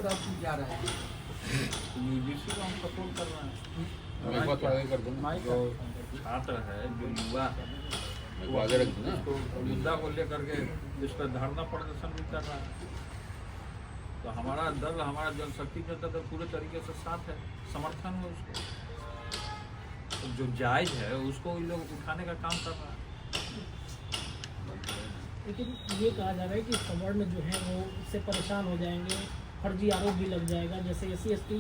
बताओ क्या रहा है? यूजीसी को हम सपोर्ट कर रहे हैं। एक बात आगे कर दो ना, जो छात्र है, जो युवा है, वो आगे रख दो ना। उसको मुद्दा को लेकर के इस पर धरना प्रदर्शन भी कर रहा है। तो हमारा दल, हमारा जनशक्ति जनता दल पूरे तरीके से साथ है, समर्थन है उसको। तो जो जायज है उसको इन लोग उठाने का काम कर रहा है। लेकिन ये कहा जा रहा है कि सवर्ण जो है वो इससे परेशान हो जाएंगे, फर्जी आरोप भी लग जाएगा। जैसे SC/ST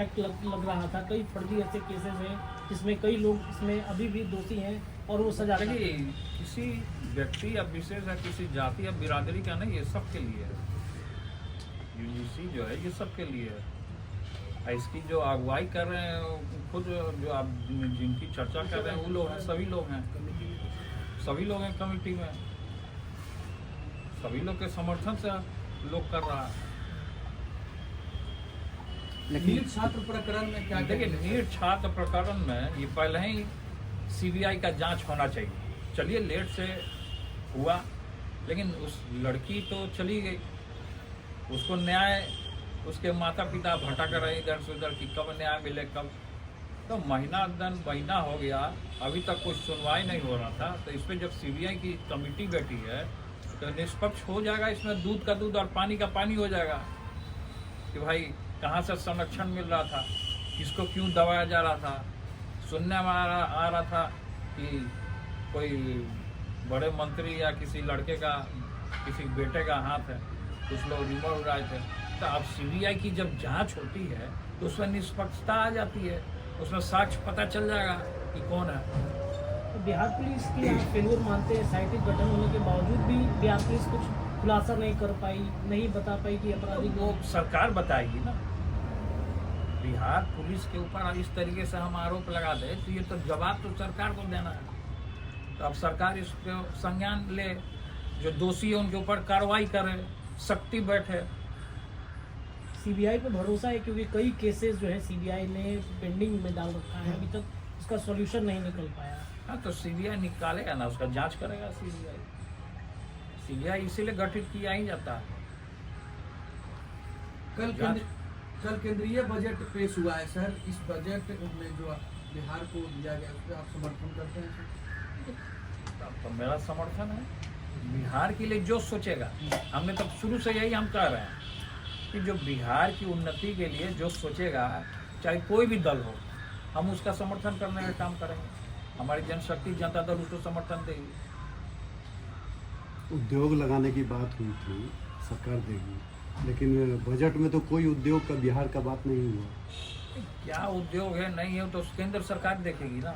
एक्ट लग रहा था, कई फर्जी ऐसे केसेस हैं जिसमें कई लोग इसमें अभी भी दोषी हैं और वो सजा देखिए, किसी व्यक्ति या विशेष या किसी जाति या बिरादरी का नहीं, ये सबके लिए है। यूजीसी जो है ये सबके लिए है। इसकी जो अगुवाई कर रहे हैं खुद, जो आप जिनकी चर्चा कर रहे हैं वो लोग हैं, सभी लोग हैं, सभी लोग हैं कमेटी में, सभी लोग के समर्थन से लोग कर रहा है। नीट छात्र प्रकरण में क्या? देखिए, नीट छात्र प्रकरण में ये पहले ही CBI का जांच होना चाहिए। चलिए लेट से हुआ, लेकिन उस लड़की तो चली गई, उसको न्याय, उसके माता पिता भटक रहे इधर से उधर कि कब न्याय मिले कब। तो महीना हो गया, अभी तक कुछ सुनवाई नहीं हो रहा था। तो इस पर जब CBI की कमेटी बैठी है तो निष्पक्ष हो जाएगा, इसमें दूध का दूध और पानी का पानी हो जाएगा कि भाई कहाँ से संरक्षण मिल रहा था, किसको क्यों दबाया जा रहा था। सुनने में आ रहा था कि कोई बड़े मंत्री या किसी लड़के का, किसी बेटे का हाथ है, कुछ लोग रिमोट उड़ाए थे। तो अब CBI की जब जांच होती है तो उसमें निष्पक्षता आ जाती है, उसमें साक्ष्य पता चल जाएगा कि कौन है। तो बिहार पुलिस की आप फेलियर मानते हैं? साइटिक गठन होने के बावजूद भी बिहार पुलिस कुछ खुलासा नहीं कर पाई, नहीं बता पाई कि अपराधी वो सरकार बताएगी ना। बिहार पुलिस के ऊपर इस तरीके से हम आरोप लगा दे तो ये तो जवाब तो सरकार को देना है। तो अब सरकार इस पे संज्ञान ले, जो दोषी है उनके ऊपर कार्रवाई करे, सख्ती बैठे। CBI पे भरोसा है क्योंकि कई केसेस जो है CBI ने पेंडिंग में डाल रखा है, अभी तक उसका सॉल्यूशन नहीं निकल पाया। हाँ, तो CBI निकालेगा ना, उसका जांच करेगा CBI इसीलिए गठित किया ही जाता है। कल केंद्रीय बजट पेश हुआ है सर, इस बजट में जो बिहार को दिया गया उस पर आप समर्थन करते हैं सर? तो मेरा समर्थन है। बिहार के लिए जो सोचेगा, हमने तो शुरू से यही हम कह रहे हैं कि जो बिहार की उन्नति के लिए जो सोचेगा, चाहे कोई भी दल हो, हम उसका समर्थन करने का काम करेंगे। हमारी जनशक्ति जनता दल उसको समर्थन देगी। उद्योग लगाने की बात हुई थी, सरकार देगी, लेकिन बजट में तो कोई उद्योग का बिहार का बात नहीं हुआ। क्या उद्योग है नहीं है तो केंद्र सरकार देखेगी ना।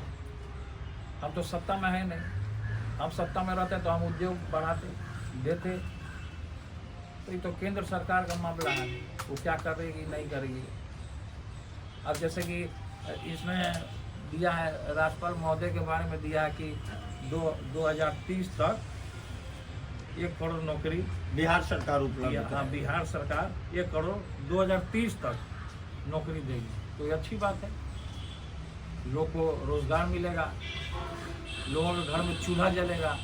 हम तो सत्ता में है नहीं, हम सत्ता में रहते तो हम उद्योग बढ़ाते देते। तो ये तो केंद्र सरकार का मामला है, वो क्या करेगी नहीं करेगी। अब जैसे कि इसमें दिया है, राज्यपाल महोदय के बारे में दिया है कि 2030 तक 1 करोड़ नौकरी बिहार सरकार उपलब्ध। हाँ, बिहार सरकार 1 करोड़ 2030 तक नौकरी देगी। तो ये अच्छी बात है, लोग को रोजगार मिलेगा, लोगों के घर में चूल्हा जलेगा।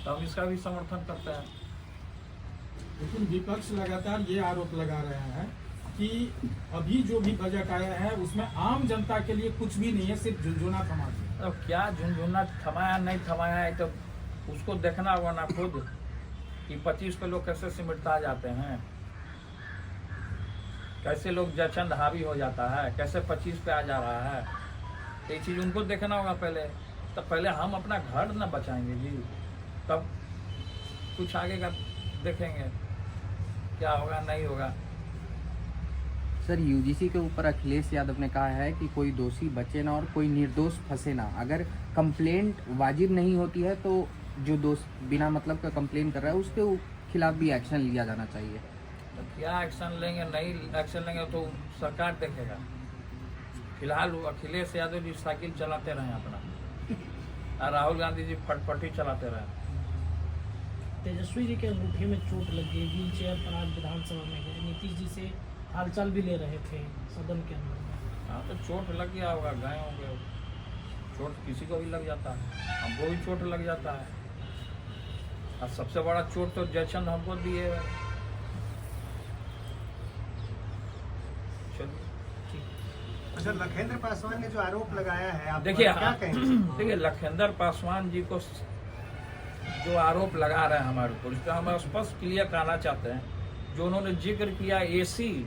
तो हम इसका भी समर्थन करते हैं। लेकिन विपक्ष लगातार ये आरोप लगा रहे हैं कि अभी जो भी बजट आया है उसमें आम जनता के लिए कुछ भी नहीं है, सिर्फ झुनझुना थमा दिया। अब क्या झुनझुना थमाया नहीं थमाया है, तो उसको देखना होगा ना खुद कि 25 पे लोग कैसे सिमटता जाते हैं, कैसे लोग जचंद हावी हो जाता है, कैसे 25 पे आ जा रहा है। तो ये चीज़ उनको देखना होगा पहले। तो पहले हम अपना घर ना बचाएंगे जी, तब कुछ आगे का देखेंगे क्या होगा नहीं होगा। सर, यूजीसी के ऊपर अखिलेश यादव ने कहा है कि कोई दोषी बचे ना और कोई निर्दोष फंसे ना। अगर कंप्लेंट वाजिब नहीं होती है तो जो दोस्त बिना मतलब का कंप्लेन कर रहा है उसके खिलाफ भी एक्शन लिया जाना चाहिए। तो क्या एक्शन लेंगे, नहीं एक्शन लेंगे तो सरकार देखेगा। फिलहाल अखिलेश यादव जी साइकिल चलाते रहे अपना, और राहुल गांधी जी फटफटी चलाते रहे। तेजस्वी जी के अंगूठे में चोट लग गई, व्हील चेयर पर आज विधानसभा में गए, नीतीश जी से हालचाल भी ले रहे थे सदन के अंदर। हाँ, तो चोट लग गया होगा, गए होंगे। चोट किसी को भी लग जाता है, हमको भी चोट लग जाता है। और सबसे बड़ा चोट तो जयचंद हमको दिए। सर लखेंद्र पासवान ने जो आरोप लगाया है आप देखिए क्या कहेंगे? देखिए लखेंद्र पासवान जी को जो आरोप लगा रहे हैं हमारे ऊपर, इसका हम स्पष्ट क्लियर कहना चाहते हैं। जो उन्होंने जिक्र किया एसी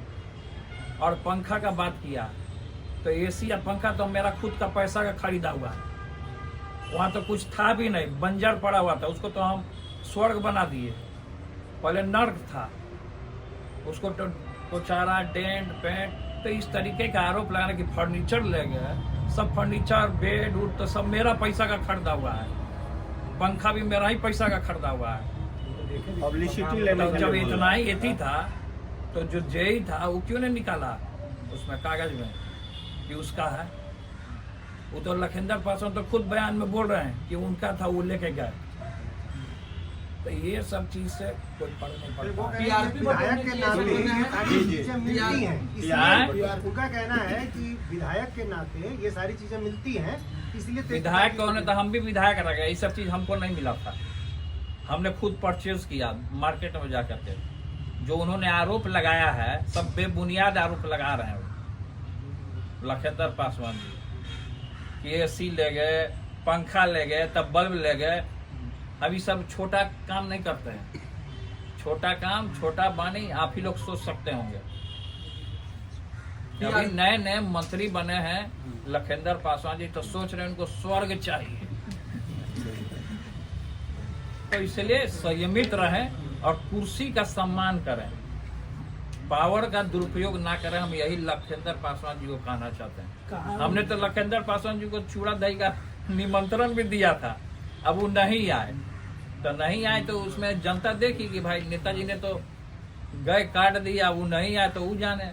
और पंखा का बात किया, तो एसी या पंखा तो मेरा खुद का पैसा का खरीदा हुआ है। वहाँ तो कुछ था भी नहीं, बंजर पड़ा हुआ था, उसको तो हम स्वर्ग बना दिए। पहले नर्क था, उसको तो चारा डेंट पेंट, तो इस तरीके का आरोप लगाना कि फर्नीचर ले गए, सब फर्नीचर बेड उड तो सब मेरा पैसा का खरीदा हुआ है, पंखा भी मेरा ही पैसा का खरीदा हुआ है। पब्लिसिटी लेने तो के जब लिए बोला। इतना ही एथी था तो जो जेई था वो क्यों नहीं निकाला उसमें कागज में कि उसका है? वो तो लखेंद्र पासवान तो खुद बयान में बोल रहे हैं कि उनका था, वो लेके गए। तो ये सब चीज से कोई फर्क नहीं वो पड़ता। कह रहे हैं कि विधायक के नाते ये सारी चीजें मिलती हैं, इसलिए उनका कहना है कि विधायक के नाते ये सारी चीजें मिलती हैं, इसलिए विधायक कौन है? तो हम भी विधायक रह गए, ये सब चीज हमको नहीं मिला था, हमने खुद परचेज किया मार्केट में जा करके। जो उन्होंने आरोप लगाया है सब बेबुनियाद आरोप लगा रहे हैं लखेंद्र पासवान जी कि एसी ले गए, पंखा ले गए, तब बल्ब ले गए। अभी सब छोटा काम नहीं करते हैं, छोटा काम छोटा बानी आप ही लोग सोच सकते होंगे। अभी नए नए मंत्री बने हैं लखेंद्र पासवान जी, तो सोच रहे हैं उनको स्वर्ग चाहिए। तो इसलिए संयमित रहें और कुर्सी का सम्मान करें, पावर का दुरुपयोग ना करें। हम यही लखेंद्र पासवान जी को कहना चाहते हैं। हमने तो लखेंद्र पासवान जी को चूड़ा दही का निमंत्रण भी दिया था, अब वो नहीं आए। तो नहीं आए तो उसमें जनता देखी कि भाई नेताजी ने तो गए काट दिया, वो नहीं आए तो वो जाने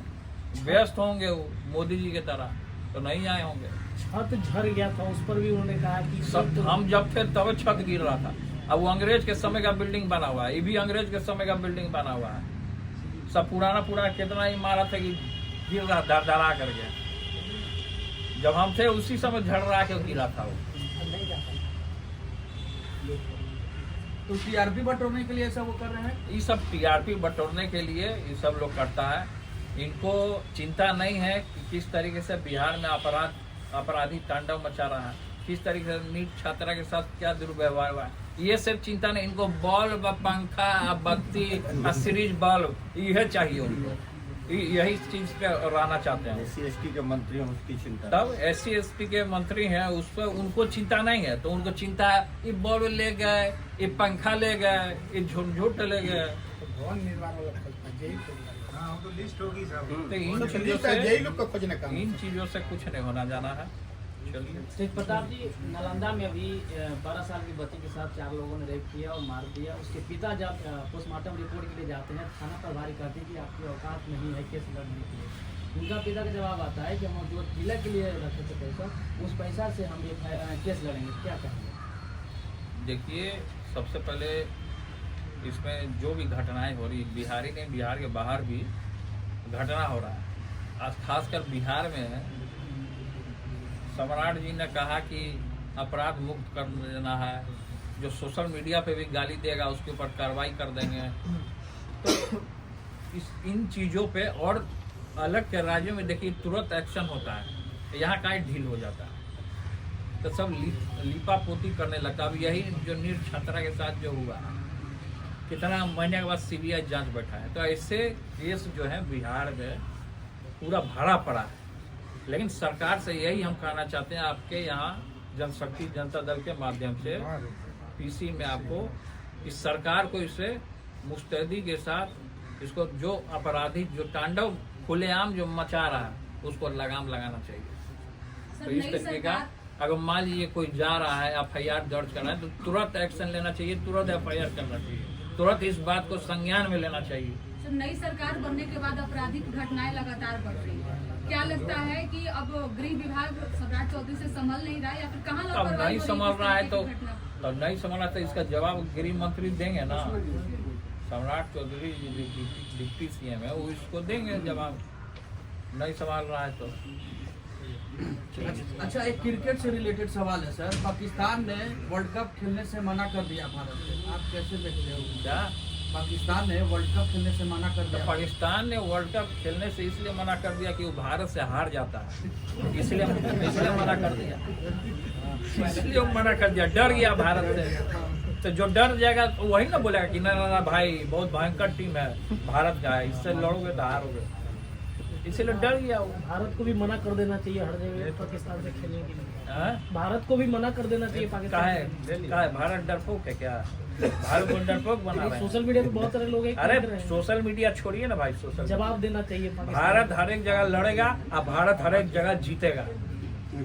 व्यस्त होंगे वो मोदी जी की तरह, तो नहीं आए होंगे। छत झड़ गया था, उस पर भी उन्होंने कहा कि सब हम जब थे तब छत गिर रहा था। अब वो अंग्रेज के समय का बिल्डिंग बना हुआ है, ये भी अंग्रेज के समय का बिल्डिंग बना हुआ है। सब पुराना कितना इमारत है कि गिर रहा दरदरा करके। जब हम थे उसी समय झड़ रहा के गिरा था वो। तो टीआरपी बटोरने के लिए ऐसा वो कर रहे हैं? ये सब टीआरपी बटोरने के लिए ये सब लोग करता है। इनको चिंता नहीं है कि किस तरीके से बिहार में अपराधी तांडव मचा रहा है, किस तरीके से नीट छात्रा के साथ क्या दुर्व्यवहार हुआ है, ये सब चिंता नहीं। इनको बल्ब, पंखा, बत्ती, सीरीज बल्ब यह चाहिए उनको, यही चीज पे रहना चाहते हैं। SC/ST के मंत्री हैं, उसकी चिंता। तब SC/ST के मंत्री हैं, उस पर उनको चिंता नहीं है। तो उनको चिंता है ये बल्ब ले गए, ये पंखा ले गए, ये झुनझुट ले गए। तो इन चीजों से कुछ नहीं होना जाना है। चलिए। तेज प्रताप जी, नालंदा में अभी 12 साल की बच्ची के साथ 4 लोगों ने रेप किया और मार दिया। उसके पिता जब पोस्टमार्टम रिपोर्ट के लिए जाते हैं, थाना प्रभारी कहते हैं कि आपकी औकात नहीं है केस लड़ने के लिए। उनका पिता का जवाब आता है कि हम जो तिलक के लिए रखे थे पैसा, उस पैसा से हम केस लड़ेंगे। क्या कहेंगे? देखिए, सबसे पहले इसमें जो भी घटनाएं हो रही, बिहारी ने बिहार के बाहर भी घटना हो रहा है। आज खासकर बिहार में सम्राट जी ने कहा कि अपराध मुक्त कर देना है, जो सोशल मीडिया पे भी गाली देगा उसके ऊपर कार्रवाई कर देंगे। तो इन चीज़ों पे और अलग के राज्यों में देखिए तुरंत एक्शन होता है, यहाँ का ढील हो जाता है। तो सब लिपा पोती करने लगता। अब यही जो नीट छात्रा के साथ जो हुआ, कितना महीने के बाद CBI जांच बैठा है। तो ऐसे केस जो है बिहार में पूरा भरा पड़ा है। लेकिन सरकार से यही हम कहना चाहते हैं, आपके यहाँ जनशक्ति जनता दल के माध्यम से PC में आपको इस सरकार को इसे मुस्तैदी के साथ इसको जो अपराधी जो तांडव खुलेआम जो मचा रहा है उसको लगाम लगाना चाहिए। तो इस तरीके का अगर मान लीजिए कोई जा रहा है FIR दर्ज करना है तो तुरंत एक्शन लेना चाहिए, तुरंत FIR करना चाहिए, तुरंत इस बात को संज्ञान में लेना चाहिए। सर, नई सरकार बनने के बाद आपराधिक घटनाएं लगातार बढ़ रही है। क्या लगता है कि अब गृह विभाग सम्राट चौधरी से संभल नहीं रहा है या फिर कहाँ अब नहीं संभल रहा है तो तब नहीं संभल रहा तो इसका जवाब गृह मंत्री देंगे ना। सम्राट चौधरी डिप्टी CM है, वो इसको देंगे जवाब। नहीं संभाल रहा है तो। अच्छा, एक क्रिकेट से रिलेटेड सवाल है सर। पाकिस्तान ने वर्ल्ड कप खेलने से मना कर दिया भारत से, आप कैसे देखते हो? क्या पाकिस्तान ने वर्ल्ड कप खेलने से मना कर तो दिया। पाकिस्तान ने वर्ल्ड कप खेलने से इसलिए मना कर दिया कि वो भारत से हार जाता है, इसलिए मना कर दिया, इसलिए वो मना कर दिया, डर गया भारत से। तो जो डर जाएगा तो वही ना बोलेगा कि ना ना ना भाई बहुत भयंकर टीम है भारत का है, इससे लड़ोगे तो हारोगे, इसलिए डर गया वो। भारत को भी मना कर देना चाहिए हर जगह पाकिस्तान से खेलने के लिए। हाँ? भारत को भी मना कर देना चाहिए पाकिस्तान का है भारत डरपोक है क्या? भारत को डरपोक बना रहे हैं। सोशल मीडिया पे बहुत सारे लोग अरे सोशल मीडिया छोड़िए ना भाई, सोशल जवाब देना चाहिए पाकिस्तान। भारत हर एक जगह लड़ेगा और भारत हर एक जगह जीतेगा।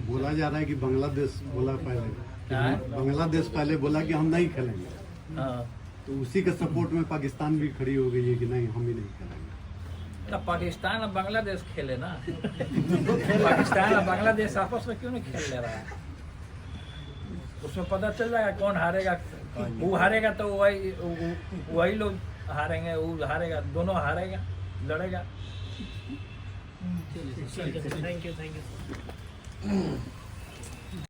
बोला जा रहा है कि बांग्लादेश बोला पहले, हाँ? बांग्लादेश पहले बोला कि हम नहीं खेलेंगे, हाँ। तो उसी के सपोर्ट में पाकिस्तान भी खड़ी हो गई है कि नहीं हम ही नहीं खेलेंगे। तो पाकिस्तान और बांग्लादेश खेले ना पाकिस्तान और बांग्लादेश आपस में क्यों नहीं खेल ले रहा है? उसमें पता चल जाएगा कौन हारेगा। वो हारेगा तो वही लोग हारेंगे, वो हारेगा, दोनों हारेगा, लड़ेगा। Thank you.